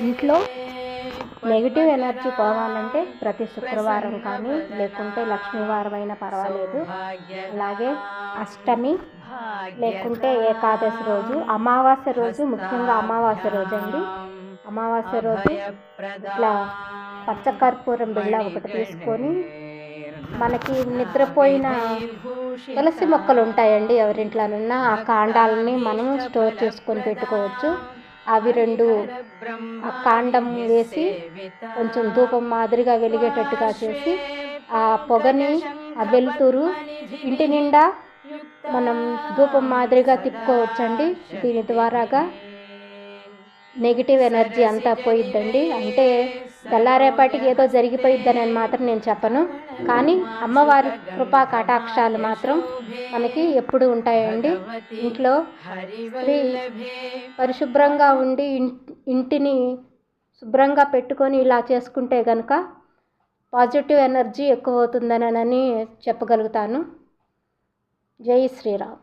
ఇంట్లో negative energy పోవాలంటే ప్రతి శుక్రవారం కానీ లేకుంటే లక్ష్మీవారం అయినా పర్వాలేదు, అలాగే అష్టమి లేకుంటే ఏకాదశి రోజు, అమావాస్య రోజు, ముఖ్యంగా అమావాస్య రోజు అండి. అమావాస్య రోజు ఇట్లా పచ్చకర్పూరం బిళ్ళ ఒకటి తీసుకొని, మనకి నిద్రపోయిన తులసి మొక్కలు ఉంటాయండి ఎవరింట్లోనున్నా, ఆ కాండాలని మనం స్టోర్ చేసుకొని పెట్టుకోవచ్చు. అవి 2 ఆ కాండం వేసి కొంచెం ధూపం మాదిరిగా వెలిగేటట్టుగా చేసి, ఆ పొగని, ఆ వెలుతురు ఇంటి నిండా మనం ధూపం మాదిరిగా తిప్పుకోవచ్చండి. దీని ద్వారాగా నెగిటివ్ ఎనర్జీ అంతా పోయిద్దండి. అంటే తెల్లారేపాటికి ఏదో జరిగిపోయిద్దని మాత్రం నేను చెప్పను, కానీ అమ్మవారి కృపా కటాక్షాలు మాత్రం మనకి ఎప్పుడు ఉంటాయండి. ఇంట్లో స్త్రీ పరిశుభ్రంగా ఉండి ఇంటిని శుభ్రంగా పెట్టుకొని ఇలా చేసుకుంటే కనుక పాజిటివ్ ఎనర్జీ ఎక్కువ అవుతుందనని చెప్పగలుగుతాను. జై శ్రీరామ్.